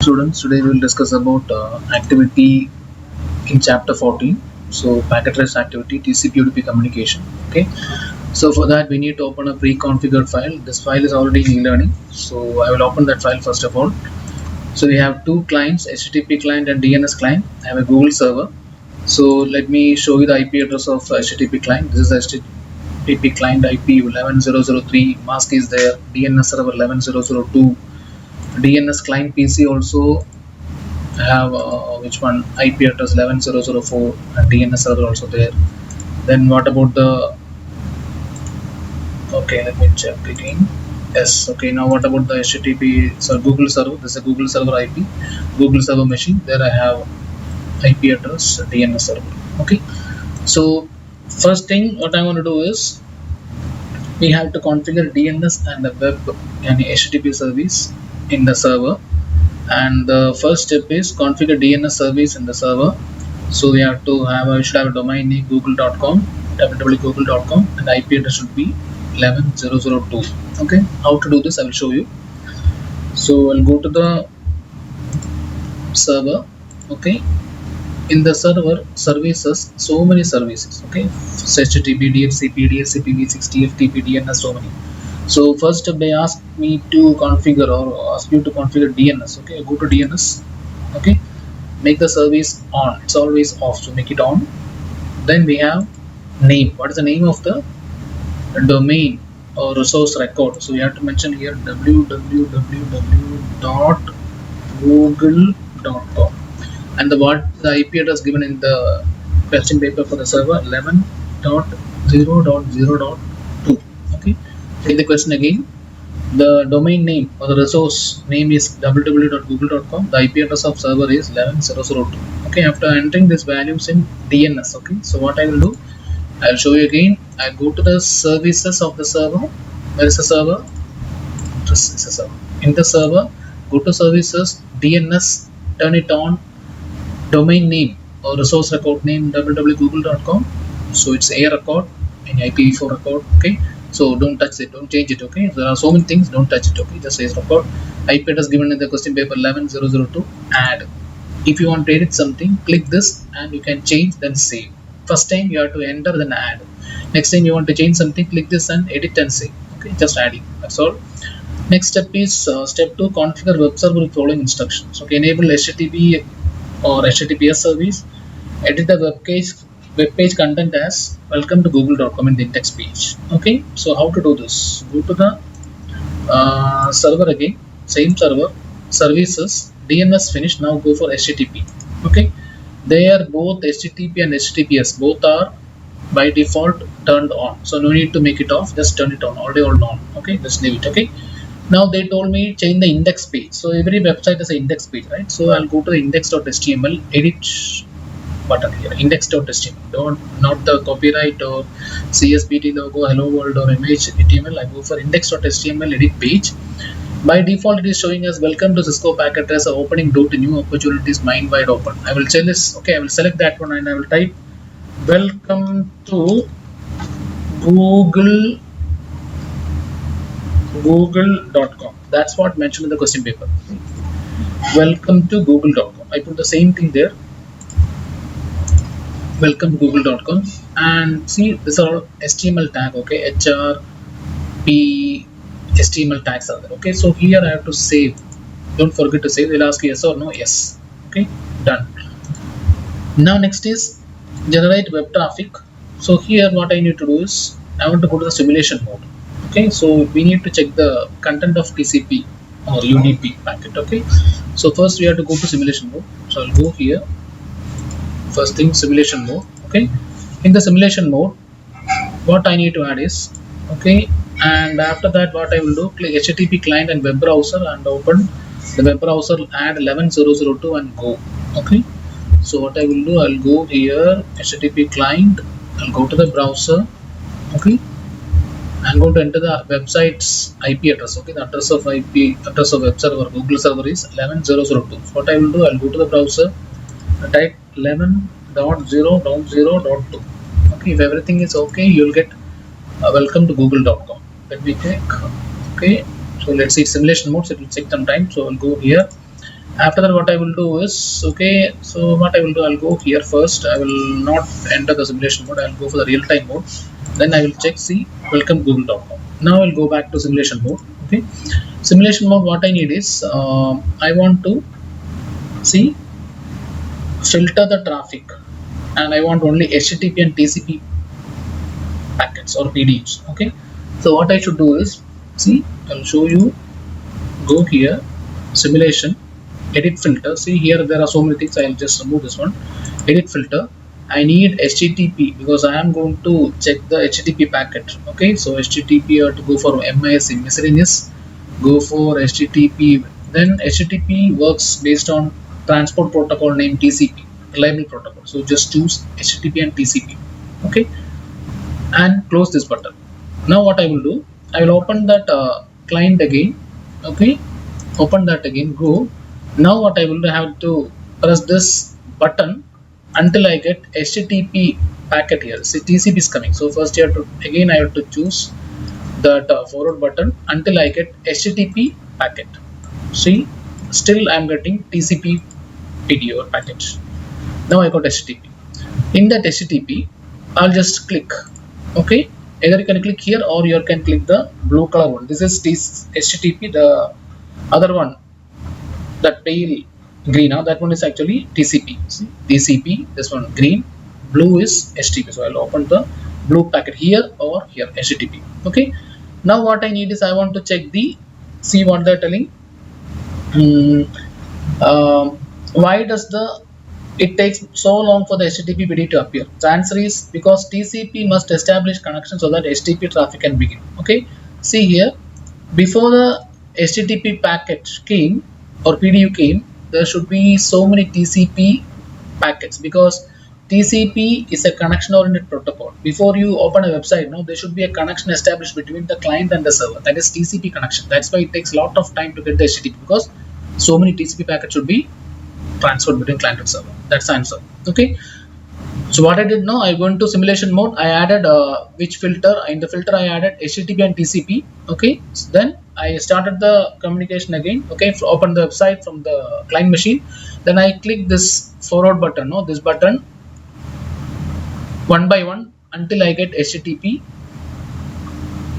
Students, today we will discuss about activity in chapter 14. So packet trace activity, TCP UDP communication. Okay, so for that we need to open a pre-configured file. This file is already in e-learning, so I will open that file first of all. So we have two clients, HTTP client and DNS client. I have a Google server. So let me show you the IP address of HTTP client. This is HTTP client IP 11003, mask is there, DNS server 11002, DNS client PC also have which one, IP address 11004 and DNS server also there. Then what about the, okay, let me check again. Yes, okay, now what about the HTTP, so Google server, this is a Google server IP, Google server machine, there I have IP address DNS server. Okay, so first thing what I want to do is we have to configure DNS and the web and HTTP service in the server, and the first step is configure DNS service in the server. So we have to have we should have a domain name google.com, www.google.com, and IP address should be 11002. Okay, how to do this I will show you. So I'll go to the server. Okay, in the server services, so many services. Okay, HTTP, DHCP, DHCP v6, TFTP, DNS, so many. So first step they ask me to configure or ask you to configure DNS. Okay, go to DNS. Okay, make the service on. It's always off, so make it on. Then we have name. What is the name of the domain or resource record? So we have to mention here www.google.com, and the IP address given in the question paper for the server 11.0.0.2. Okay, take the question again. The domain name or the resource name is www.google.com. The IP address of server is 11002. Okay, after entering these values in DNS. Okay, so what I will do, I will show you again. I go to the services of the server. Where is the server? This is the server. In the server, go to services, DNS, turn it on. Domain name or resource record name www.google.com. So it's a record and IPv4 record. Okay, so don't touch it, don't change it. Okay, there are so many things, don't touch it. Okay, just say record. IP address given in the question paper 11002. Add. If you want to edit something, click this and you can change, then save. First time you have to enter, then add. Next time you want to change something, click this and edit and save. Okay, just adding, that's all. Next step is step 2, configure web server with following instructions. Okay, enable HTTP or HTTPS service. Edit the web page content as welcome to google.com in the index page. Okay, so how to do this? Go to the server again, same server, services, DNS finished. Now go for HTTP. Okay, they are both HTTP and HTTPS, both are by default turned on, so no need to make it off, just turn it on, already all on. Okay, just leave it. Okay, now they told me change the index page. So every website has an index page, right? So I'll go to the index.html, edit button here, index.html, not the copyright or CSBT logo, hello world or image HTML. I go for index.html, edit page. By default it is showing us welcome to Cisco packet trace, opening door to new opportunities, mind wide open. I will tell this. Okay, I will select that one and I will type welcome to google.com. That's what mentioned in the question paper. Welcome to google.com. I put the same thing there. Welcome to google.com, and see, these are all HTML tag. Okay, HRP HTML tags are there. Okay, so here I have to save. Don't forget to save. They'll ask yes or no. Yes. Okay, done. Now next is generate web traffic. So here what I need to do is I want to go to the simulation mode. Okay, so we need to check the content of TCP or UDP packet. Okay, so first we have to go to simulation mode. So I'll go here. First thing, simulation mode. Okay, in the simulation mode, what I need to add is, okay, and after that what I will do, click HTTP client and web browser and open the web browser, add 11002 and go. Okay, so what I will do, I'll go here, HTTP client, I'll go to the browser. Okay, I'm going to enter the website's IP address. Okay, the address of IP address of web server, Google server is 11002. So what I will do, I'll go to the browser, type 11.0.0.2. Okay, if everything is okay, you'll get welcome to google.com. Let me click. Okay, so let's see simulation mode, so it will take some time. So I'll go here After that, what I will do is, okay, so what I will do, I'll go here first. I will not enter the simulation mode. I'll go for the real-time mode. Then I will check, see, welcome google.com. Now I'll go back to simulation mode. Okay, simulation mode, what I need is, I want to see, filter the traffic, and I want only HTTP and TCP packets or PDUs. Okay, so what I should do is, see, I'll show you, go here, simulation, edit filter. See here, there are so many things. I'll just remove this one. Edit filter. I need HTTP because I am going to check the HTTP packet. Okay, so HTTP, or to go for MIS miscellaneous, go for HTTP. Then HTTP works based on transport protocol name TCP, reliable protocol. So just choose HTTP and TCP. Okay, and close this button. Now what I will do, I will open that client again. Okay, open that again, go. Now what I will do, I have to press this button until I get HTTP packet here. See, TCP is coming. So first you have to, again I have to choose that forward button until I get HTTP packet. See, still I am getting TCP PDU or packet. Now I got HTTP. In that HTTP, I'll just click. Okay, either you can click here or you can click the blue color one. This is HTTP. The other one, that pale green, now that one is actually TCP. See, TCP, this one green, blue is HTTP. So I'll open the blue packet here or here, HTTP. Okay, now what I need is, I want to check the, see what they're telling. Why does it takes so long for the HTTP PDU to appear? The answer is because TCP must establish connection so that HTTP traffic can begin. Okay, see here, before the HTTP packet came or PDU came, there should be so many TCP packets, because TCP is a connection oriented protocol. Before you open a website, now there should be a connection established between the client and the server. That is TCP connection. That's why it takes a lot of time to get the HTTP, because so many TCP packets should be transferred between client and server. That's the answer. Okay, so what I did now, I went to simulation mode. I added which filter. In the filter I added HTTP and TCP. Okay, so then I started the communication again. Okay, so open the website from the client machine. Then I click this forward button, no, this button, one by one until I get HTTP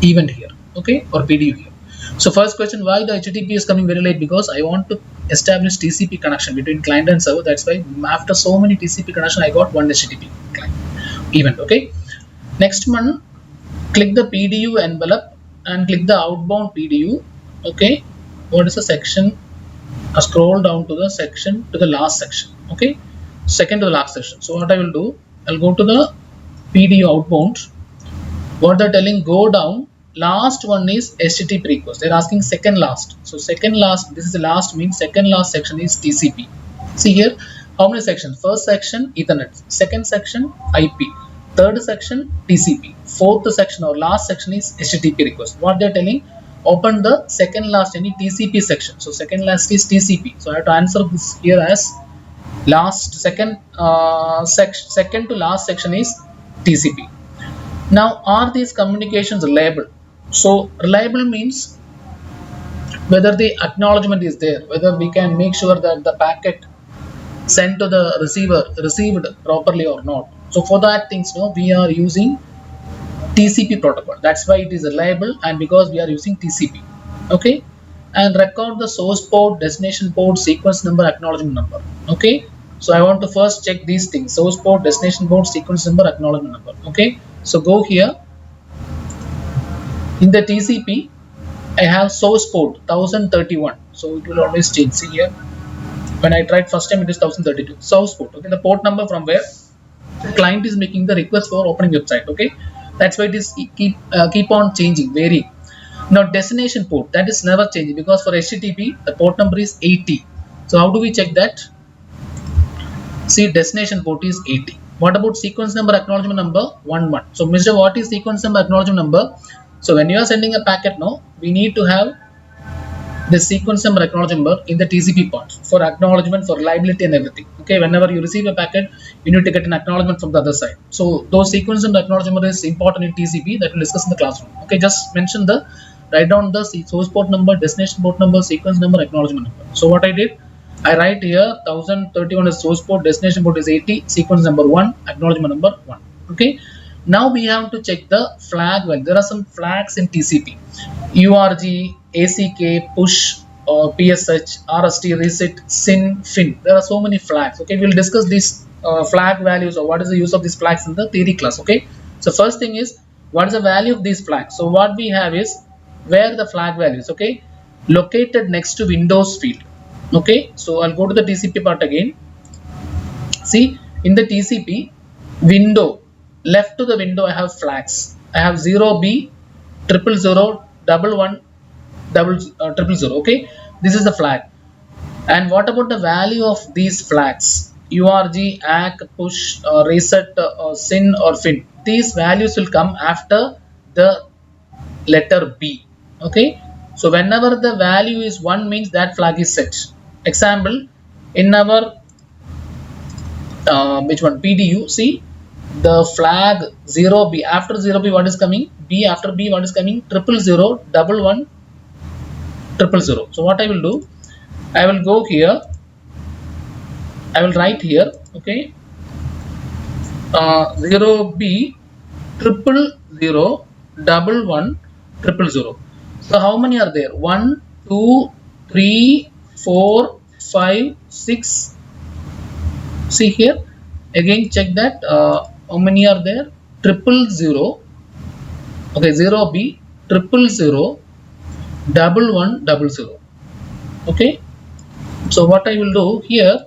event here. Okay, or PDU here. So first question, why the HTTP is coming very late? Because I want to establish TCP connection between client and server. That's why after so many TCP connection, I got one HTTP client event. Okay, next one, click the PDU envelope and click the outbound PDU. Okay, what is the section? Scroll down to the section, to the last section. Okay, second to the last section. So what I will do, I'll go to the PDU outbound. What they're telling, go down. Last one is HTTP request. They're asking second last. So second last, this is the last, means second last section is TCP. See here, how many sections? First section Ethernet, second section IP, third section TCP, fourth section or last section is HTTP request. What they're telling, open the second last any TCP section. So second last is TCP. So I have to answer this here as last, second second to last section is TCP. Now, are these communications reliable? So reliable means whether the acknowledgement is there, whether we can make sure that the packet sent to the receiver received properly or not. So for that things, we are using TCP protocol. That's why it is reliable, and because we are using TCP. Okay, and record the source port, destination port, sequence number, acknowledgement number. Okay, so I want to first check these things: source port, destination port, sequence number, acknowledgement number. Okay, so go here. In the TCP, I have source port 1031. So it will always change. See here, when I tried first time, it is 1032. Source port. Okay, the port number from where the client is making the request for opening website. Okay, that's why it is keep on changing, varying. Now destination port, that is never changing, because for HTTP the port number is 80. So how do we check that? See, destination port is 80. What about sequence number, acknowledgement number? 11. So Mr. what is sequence number, acknowledgement number? So when you are sending a packet now, we need to have the sequence number, acknowledgement number in the TCP part for acknowledgement, for reliability and everything. Okay, whenever you receive a packet, you need to get an acknowledgement from the other side. So those sequence and acknowledgement is important in TCP, that we'll discuss in the classroom. Okay, just mention write down the source port number, destination port number, sequence number, acknowledgement number. So what I did, I write here 1031 is source port, destination port is 80, sequence number 1, acknowledgement number 1. Okay. Now we have to check the flag value. There are some flags in TCP. URG, ACK, push, PSH, RST, reset, SYN, FIN. There are so many flags. Okay. We'll discuss these flag values or what is the use of these flags in the theory class. Okay. So first thing is, what is the value of these flags? So what we have is where the flag values. Okay. Located next to Windows field. Okay, so I'll go to the TCP part again. See, in the TCP window, left to the window I have flags. I have 0B, 000, 11, triple zero. Okay, this is the flag. And what about the value of these flags? URG, ACK, push, reset, SYN or FIN. These values will come after the letter B. Okay, so whenever the value is 1 means that flag is set. Example, in our which one, PDU, see the flag 0B, after 0B what is coming, B, after B what is coming, 000, 11, 000. So what I will do, I will go here, I will write here, okay, 0B, 000, 11, 000. So how many are there? 1, 2, 3, 4, 5, 6. See here, again check that how many are there? 000, okay, 0B, 000, 11, 00. Okay, so what I will do here,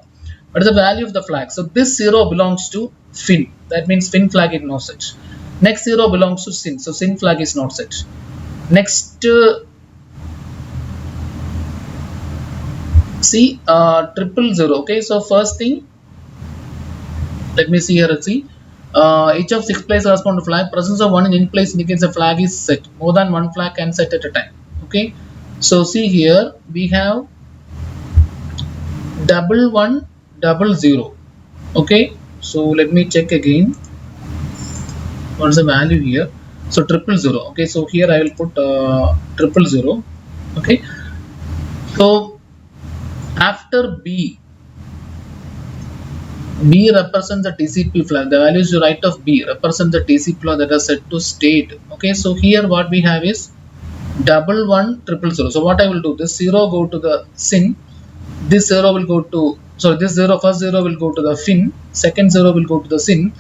what is the value of the flag? So this 0 belongs to FIN, that means FIN flag is not set. Next 0 belongs to SYN, so SYN flag is not set. Next see 000. Okay, so first thing, let me see here. Let's see. Each of 6 places correspond to flag. Presence of one in place indicates the flag is set. More than one flag can set at a time. Okay. So see here we have 1100. Okay. So let me check again. What's the value here? So 000. Okay. So here I will put 000. Okay. So after B represents the TCP flag. The values you write of B represent the TCP flag that are set to state. Okay, so here what we have is 1100. So what I will do, this 0 go to the SYN, this 0 will go to, sorry, this 0, first 0 will go to the FIN, second 0 will go to the SYN,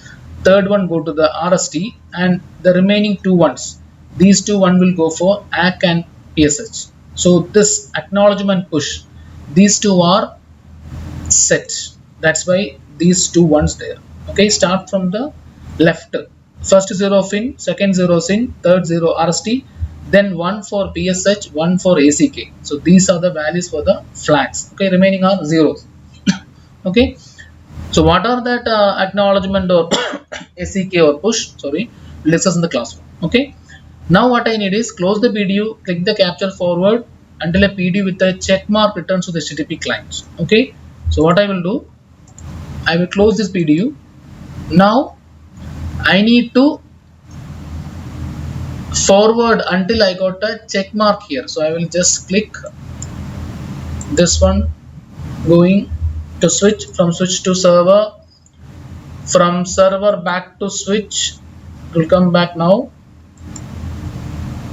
third one go to the RST, and the remaining 2 ones, these 2 1 will go for ACK and PSH. So this acknowledgement push, these 2 are set. That's why these 2 ones there. Okay, start from the left. First 0 FIN, second 0 SYN, third 0 RST, then 1 for PSH, 1 for ACK. So these are the values for the flags. Okay, remaining are zeros. Okay, so what are that acknowledgement or ACK or push? Sorry, we'll discuss in the classroom. Okay, now what I need is close the PDU, click the capture forward until a PDU with a check mark returns to the HTTP client. Okay, so what I will do, I will close this PDU. Now I need to forward until I got a check mark here. So I will just click this one, going to switch, from switch to server, from server back to switch, it will come back now.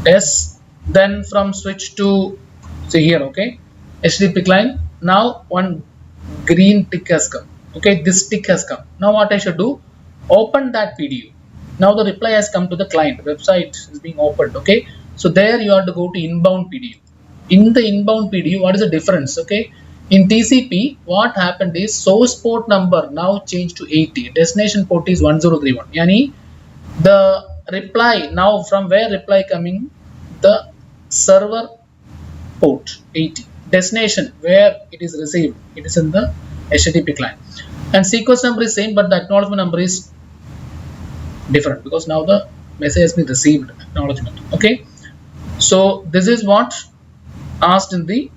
Yes, then from switch to, see here, okay, HTTP client. Now one green tick has come. Okay, this tick has come. Now what I should do, open that PDU. Now the reply has come to the client, website is being opened. Okay, so there you have to go to inbound PDU. In the inbound PDU, what is the difference? Okay, in TCP what happened is source port number now changed to 80, destination port is 1031. Yani the reply, now from where reply coming, the server port 80, destination where it is received, it is in the HTTP client, and sequence number is same but the acknowledgement number is different because now the message has been received, acknowledgement. Okay, so this is what asked in the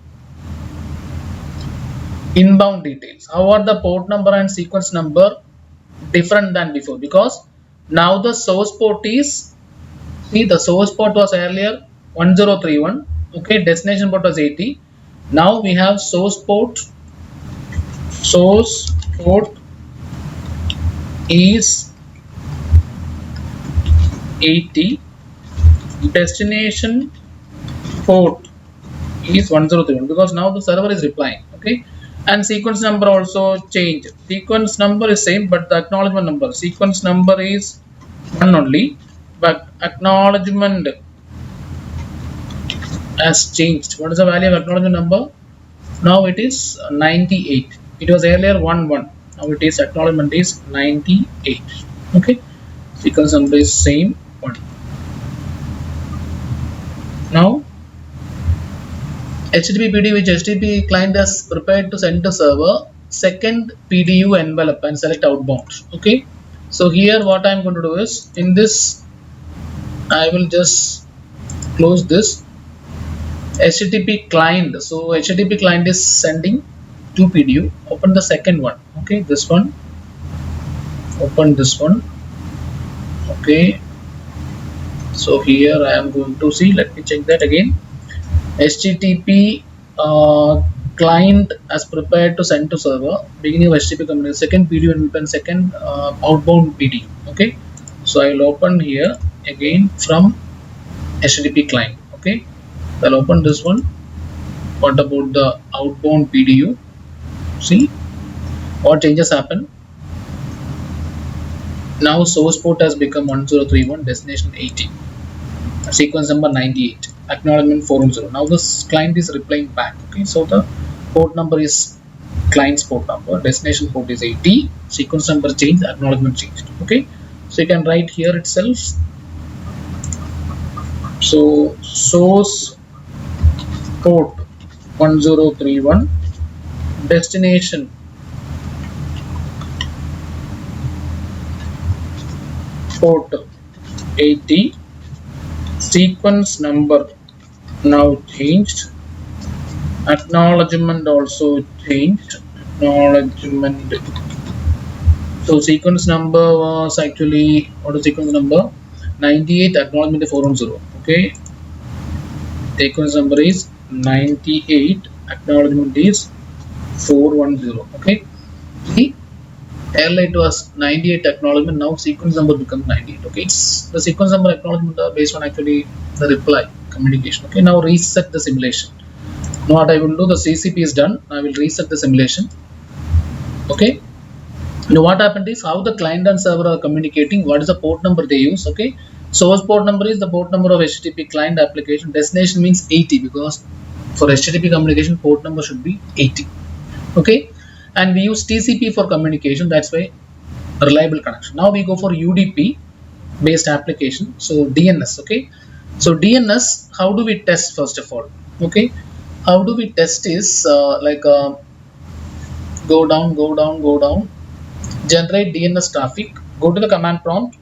inbound details. How are the port number and sequence number different than before? Because now the source port is, see, the source port was earlier 1031. Okay, destination port was 80. Now we have source port source port is 80, destination port is 1031, because now the server is replying. Okay, and sequence number also changed. Sequence number is same, but the acknowledgement number, sequence number is 1 only, but acknowledgement has changed. What is the value of acknowledgement number? Now it is 98. It was earlier 11. Now it is acknowledgement is 98. Okay, sequence number is same 1. Now HTTP PDU, which HTTP client has prepared to send to server, second PDU envelope and select outbound. Okay, so here what I am going to do is, in this I will just close this HTTP client. So HTTP client is sending to PDU. Open the second one. Okay, this one. Open this one. Okay, so here I am going to see. Let me check that again. HTTP client as prepared to send to server, beginning of HTTP communication, second PDU and second outbound PDU. Okay, so I will open here again from HTTP client. Okay, I'll open this one. What about the outbound PDU? See what changes happen. Now source port has become 1031, destination 80, sequence number 98, acknowledgement 410. Now this client is replying back. Okay, so the port number is client's port number, destination port is 80, sequence number changed, acknowledgement changed. Okay, so you can write here itself. So source port 1031, destination port 80, sequence number now changed, acknowledgement also changed. Acknowledgement, so sequence number was actually, what is sequence number? 98, acknowledgement 410. Okay, sequence number is 98, acknowledgement is 410. Okay, see, earlier it was 98 acknowledgement, now sequence number becomes 98. Okay, it's the sequence number acknowledgement are based on actually the reply communication. Okay, now reset the simulation. Now what I will do, the CCP is done. I will reset the simulation. Okay, now what happened is, how the client and server are communicating, what is the port number they use. Okay, source port number is the port number of HTTP client application, destination means 80, because for HTTP communication port number should be 80. Okay, and we use TCP for communication, that's why reliable connection. Now we go for UDP based application, so DNS. Okay, so DNS, how do we test? First of all, okay, how do we test is go down, generate DNS traffic, go to the command prompt,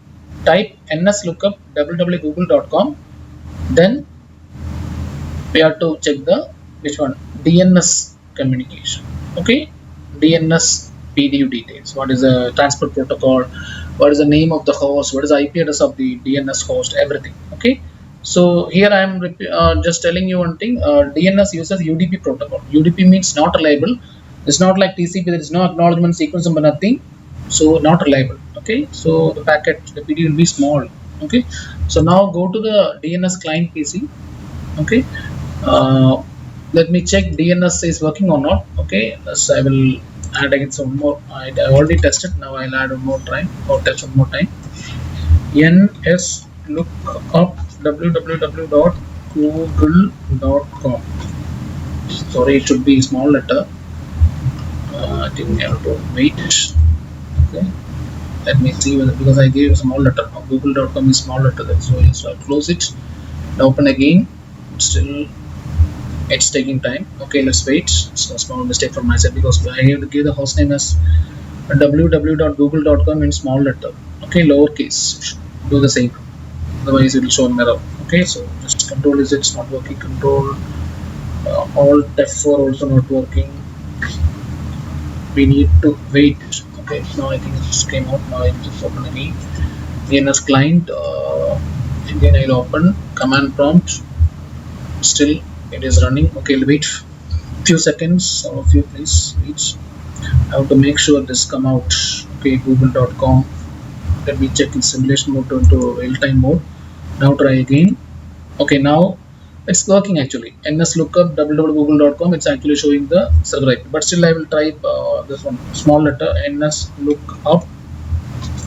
type ns lookup www.google.com, then we have to check the which one, DNS communication. Okay, DNS PDU details, what is the transport protocol, what is the name of the host, what is the IP address of the DNS host, everything. Okay, so here I am just telling you one thing. DNS uses UDP protocol. UDP means not reliable. It's not like TCP, there is no acknowledgement, sequence number, nothing, so not reliable. Okay, so the packet, the PD will be small. Okay, so now go to the DNS client PC. Okay, let me check DNS is working or not. Okay, so I will add again some more. I already tested, now I'll add one more time, or test one more time. ns lookup www.google.com. sorry, it should be small letter. I think I have to wait. Okay, let me see whether, because I gave a small letter. Google.com is small letter, so yes, I'll close it and open again. Still it's taking time. Okay, let's wait. It's a small mistake from my side, because I have to give the host name as www.google.com in small letter. Okay, lowercase. Do the same, otherwise it will show an error. Okay, so just control is it's not working. Control alt F4 also not working. We need to wait. Okay, now I think it just came out. Now I just open again DNS client. Again I'll open command prompt. Still it is running. Okay, I'll wait few seconds, all of you please wait. I have to make sure this come out. Okay, google.com. Let me check in simulation mode into real-time mode. Now try again. Okay, now it's working actually. ns lookup www.google.com. It's actually showing the server IP, but still I will type this one small letter ns lookup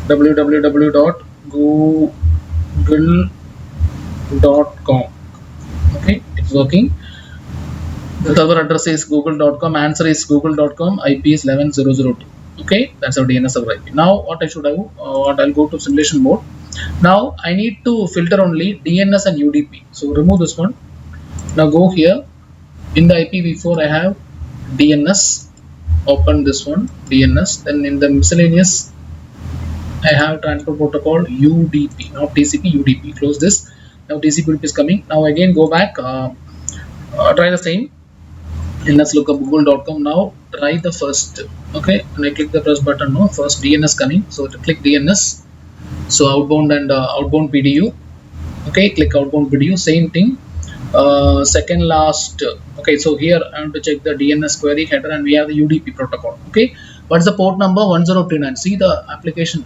www.google.com. Okay, it's working. The server address is google.com, answer is google.com, IP is 11002. Okay, that's our DNS server IP. Now what I should do, I'll go to simulation mode. Now I need to filter only DNS and UDP. So remove this one. Now go here. In the IPv4 I have DNS. Open this one, DNS. Then in the miscellaneous I have transport protocol UDP, not TCP, UDP. Close this. Now TCP UDP is coming. Now again go back. Try the same. Let's look up google.com. Now try the first. Okay, and I click the press button. No, first DNS coming. So to click DNS. So outbound and outbound PDU. Okay, click outbound PDU. Same thing. Second last. Okay, so here I want to check the DNS query header, and we have the UDP protocol. Okay, what's the port number? 1029. See the application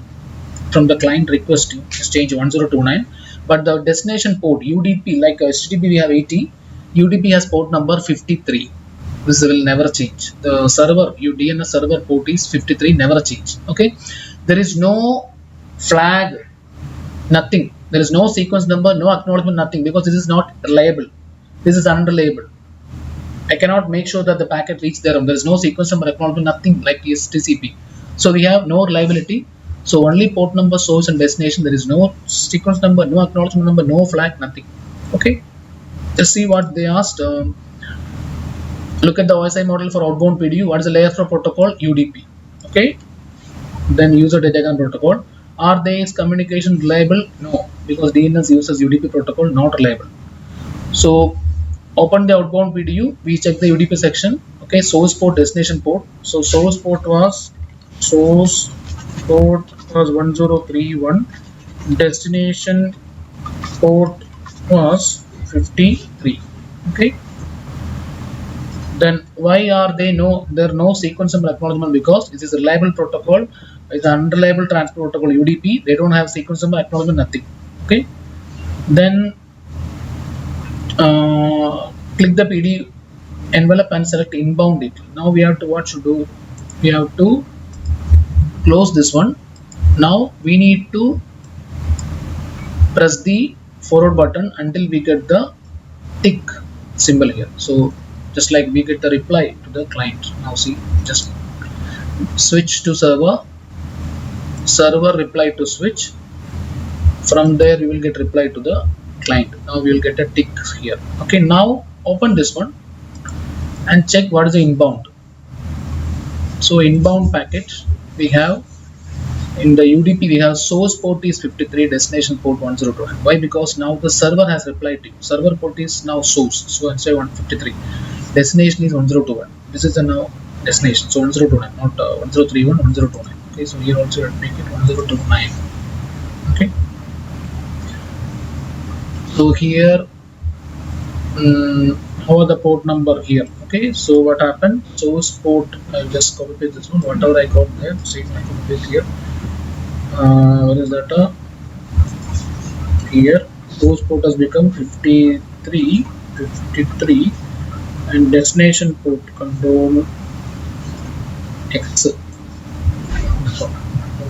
from the client requesting exchange 1029, but the destination port UDP, like HTTP we have 80, UDP has port number 53. This will never change. The server DNS server port is 53, never change. Okay, there is no flag, nothing. There is no sequence number, no acknowledgement, nothing, because this is not reliable. This is unreliable. I cannot make sure that the packet reaches there. There is no sequence number, acknowledgement, nothing like TCP. So we have no reliability. So only port number, source and destination. There is no sequence number, no acknowledgement number, no flag, nothing. Okay, let's see what they asked. Look at the OSI model for outbound PDU. What is the layer 4 protocol? UDP. Okay, then user datagram protocol. Are these communication reliable? No, because DNS uses UDP protocol, not reliable. So open the outbound PDU. We check the UDP section. Okay, source port, destination port. So source port was 1031. Destination port was 53. Okay. Then why are there are no sequence number acknowledgement? Because it is a reliable protocol. It's an unreliable transport protocol UDP. They don't have sequence number acknowledgement, nothing. Okay. Then click the PD envelope and select inbound detail. Now we have to what should do? We have to close this one. Now we need to press the forward button until we get the tick symbol here. So just like we get the reply to the client. Now see, just switch to server reply to switch. From there we will get reply to the client. Now we will get a tick here. Okay, now open this one and check what is the inbound. So inbound packet we have in the UDP, we have source port is 53, destination port 102. Why? Because now the server has replied to you. Server port is now source, so instead 153. Destination is 1021. This is the now destination, so 1029, not 1031, 1029. Okay, so here also let me make it 1029. Okay, so here how are the port number here? Okay, so what happened? Source port, I'll just copy paste this one, whatever I got there, see if I copy paste here. What is that? Here source port has become 53, and destination port control X.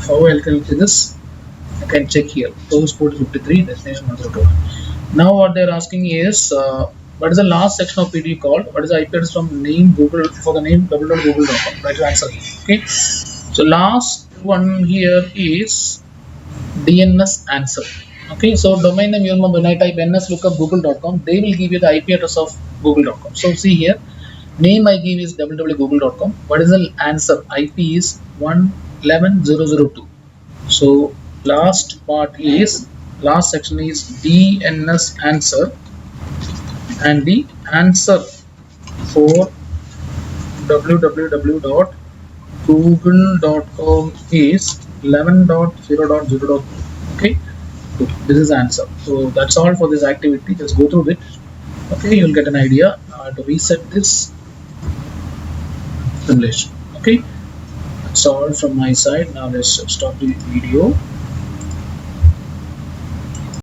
How I can do this? I can check here. Source port is 53, destination 102. Now what they are asking is what is the last section of PDU called? What is the IP address from name Google for the name www.google.com? Try to answer here. Okay. So last one here is DNS answer. Okay, so domain name, you remember when I type ns lookup google.com, they will give you the IP address of google.com. So see here, name I give is www.google.com. What is the answer? IP is 111.002. So last section is DNS answer, and the answer for www.google.com is 11.0.0. Okay, good. This is the answer. So that's all for this activity. Just go through it. Okay, you'll get an idea. To reset this, simulation. Okay, that's all from my side. Now let's stop the video.